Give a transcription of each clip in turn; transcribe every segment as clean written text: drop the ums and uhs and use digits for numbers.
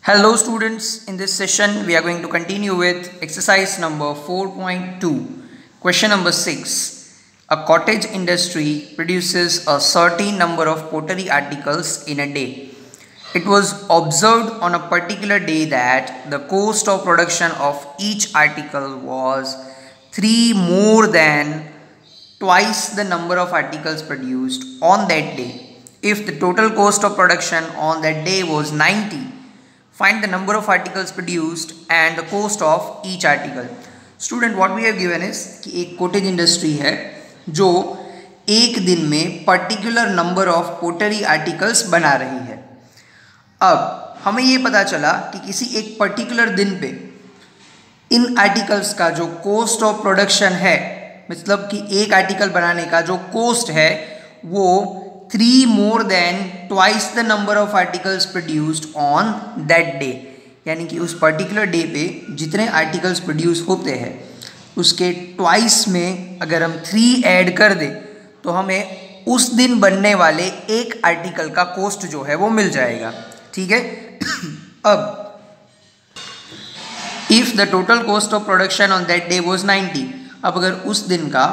Hello students, in this session we are going to continue with exercise number 4.2. Question number 6. A cottage industry produces a certain number of pottery articles in a day. It was observed on a particular day that the cost of production of each article was 3 more than twice the number of articles produced on that day. If the total cost of production on that day was 90, find the number of articles produced and the cost of each article. Student, what we have given is कि एक cottage industry है जो एक दिन में particular number of pottery articles बना रही है. अब हमें ये पता चला कि किसी एक particular दिन पे इन आर्टिकल्स का जो cost of production है, मतलब कि एक आर्टिकल बनाने का जो cost है वो 3 more than twice the number of articles produced on that day. यानी कि उस पर्टिकुलर डे पे जितने आर्टिकल्स प्रोड्यूस होते हैं उसके ट्वाइस में अगर हम 3 ऐड कर दें तो हमें उस दिन बनने वाले एक आर्टिकल का कॉस्ट जो है वो मिल जाएगा. ठीक है. अब if the total cost of production on that day was 90, अब अगर उस दिन का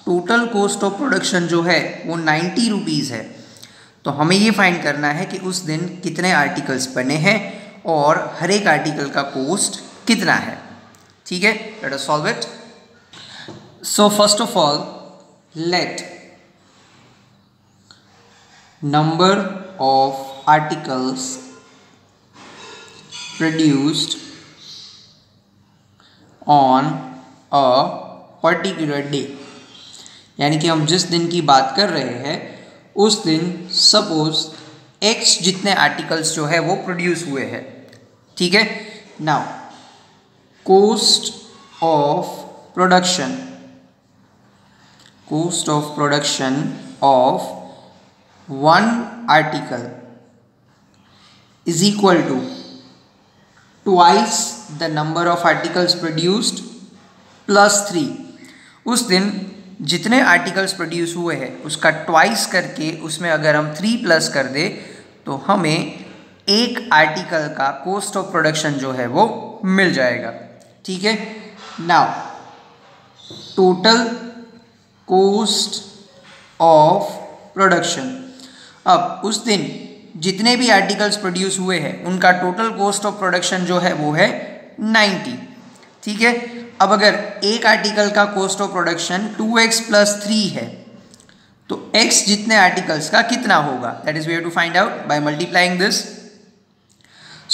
टोटल कॉस्ट ऑफ प्रोडक्शन जो है वो 90 रुपीज़ है तो हमें ये फाइंड करना है कि उस दिन कितने आर्टिकल्स बने हैं और हर एक आर्टिकल का कॉस्ट कितना है. ठीक है. Let us solve it. So first of all let number of articles produced on a particular day, यानी कि हम जिस दिन की बात कर रहे हैं उस दिन सपोज x जितने आर्टिकल्स जो है वो प्रोड्यूस हुए हैं. ठीक है. Now cost of production of one article is equal to twice the number of articles produced plus 3. उस दिन जितने आर्टिकल्स प्रोड्यूस हुए हैं उसका ट्वाइस करके उसमें अगर हम 3 प्लस कर दे तो हमें एक आर्टिकल का कॉस्ट ऑफ प्रोडक्शन जो है वो मिल जाएगा. ठीक है. Now total cost of production, अब उस दिन जितने भी आर्टिकल्स प्रोड्यूस हुए हैं उनका टोटल कॉस्ट ऑफ प्रोडक्शन जो है वो है 90. ठीक है. अब अगर एक आर्टिकल का cost of production 2x plus 3 है तो x जितने आर्टिकल्स का कितना होगा, that is we have to find out by multiplying this.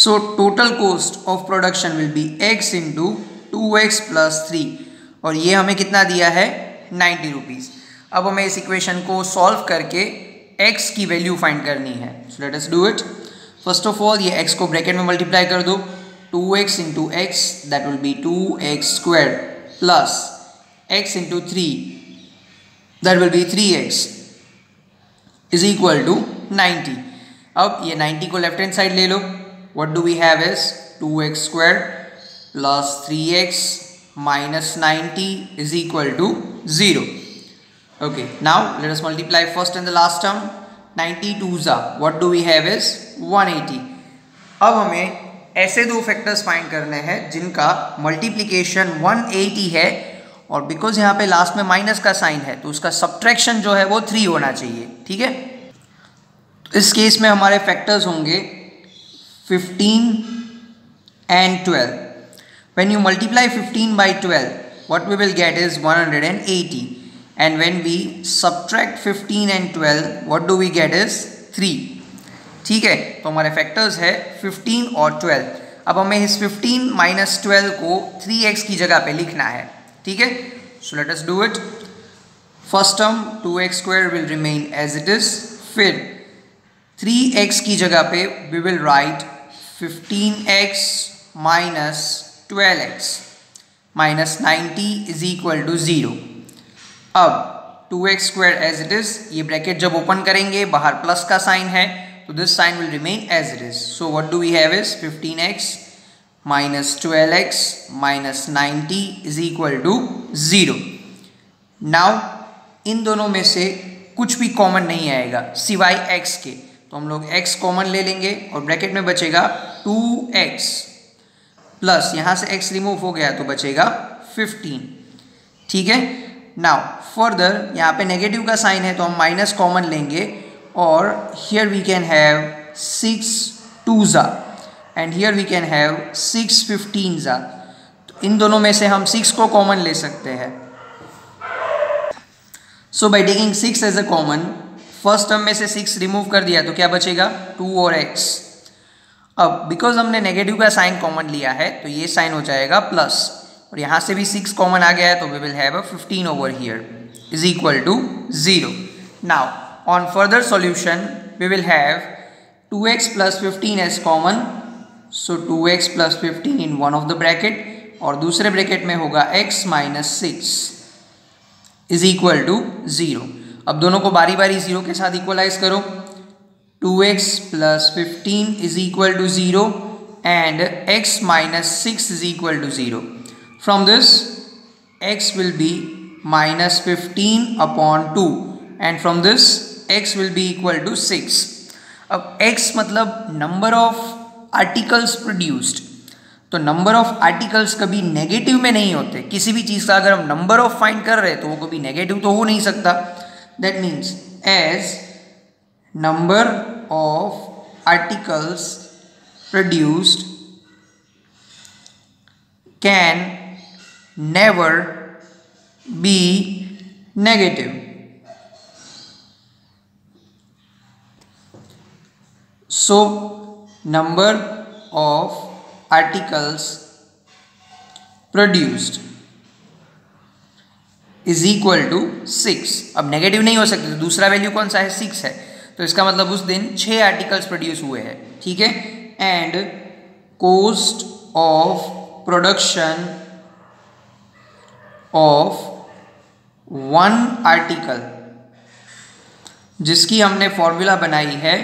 So total cost of production will be x into 2x plus 3 और ये हमें कितना दिया है 90 रुपीज़. अब हमें इस इक्वेशन को सॉल्व करके x की वैल्यू फाइंड करनी है. So let us do it. First of all ये x को ब्रैकेट में मल्टीप्लाई कर दो. 2x into x, that will be 2x squared plus x into 3, that will be 3x is equal to 90. अब ये 90 को लेफ्ट हैंड साइड ले लो. what do we have is 2x squared plus 3x minus 90 is equal to 0. okay, now let us multiply first and the last term. 90 2s are, what do we have is 180. अब हमें ऐसे दो factors find करने हैं जिनका multiplication 180 है और because यहाँ पे लास्ट में माइनस का साइन है तो उसका सब्ट्रैक्शन जो है वो 3 होना चाहिए. ठीक है. तो इस केस में हमारे फैक्टर्स होंगे 15 and 12. When you multiply 15 by 12 what we will get is 180 and when we subtract 15 and 12 what do we get is 3. ठीक है. तो हमारे फैक्टर्स है 15 और 12. अब हमें इस 15 माइनस 12 को 3x की जगह पे लिखना है. ठीक है. So let us do it. First term 2x square will remain as it is. फिर 3x की जगह पे we will write 15x minus 12x minus 90 is equal to 0. अब 2x square as it is, ये ब्रैकेट जब open करेंगे बाहर plus का साइन है so this sign will remain as it is. So what do we have is 15x minus 12x minus 90 is equal to 0. Now इन दोनों में से कुछ भी कॉमन नहीं आएगा सिवाय x के, तो तो हम लोग x कॉमन ले लेंगे और ब्रैकेट में बचेगा 2x प्लस यहाँ से x रिमूव हो गया तो बचेगा 15। ठीक है, नाउ फर्दर यहाँ पे नेगेटिव का साइन है तो हम माइनस कॉमन लेंगे और here we can have 6 2s and here we can have 6 15s। तो इन दोनों में से हम 6 को कॉमन ले सकते हैं। So by taking 6 as a common, first term में से 6 रिमूव कर दिया तो क्या बचेगा 2 और x। अब बिकॉज हमने नेगेटिव का साइन कॉमन लिया है तो ये साइन हो जाएगा प्लस और यहाँ से भी 6 कॉमन आ गया है तो we will have a 15 over here is equal to 0। Now on further solution we will have 2x plus 15 as common, so 2x plus 15 in one of the bracket और दूसरे ब्रैकेट में होगा x minus 6 is equal to 0। अब दोनों को बारी बारी 0 के साथ इक्वलाइज करो। 2x plus 15 is equal to 0 and x minus 6 is equal to 0। From this x will be minus 15 upon 2 and from this x will be equal to 6। अब x मतलब नंबर ऑफ आर्टिकल्स प्रोड्यूस्ड, तो number of articles कभी negative में नहीं होते। किसी भी चीज़ का अगर हम नंबर ऑफ फाइंड कर रहे हैं तो वो कभी नेगेटिव तो हो नहीं सकता। That means as number of articles produced can never be negative. So number of articles produced is equal to 6। अब नेगेटिव नहीं हो सकते तो दूसरा वैल्यू कौन सा है 6 है, तो इसका मतलब उस दिन 6 आर्टिकल्स प्रोड्यूस हुए हैं। ठीक है, and cost of production of one article जिसकी हमने फॉर्मूला बनाई है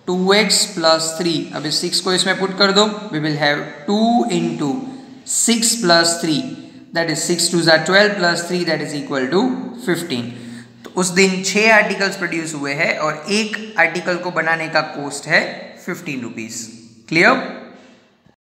2x प्लस 3। अब इस 6 को इसमें पुट कर दो, we will have 2 into 6 plus 3 that is 6 2 12 plus 3 that is equal to 15। तो उस दिन 6 आर्टिकल्स प्रोड्यूस हुए हैं और एक आर्टिकल को बनाने का कॉस्ट है 15 रुपीज़। क्लियर?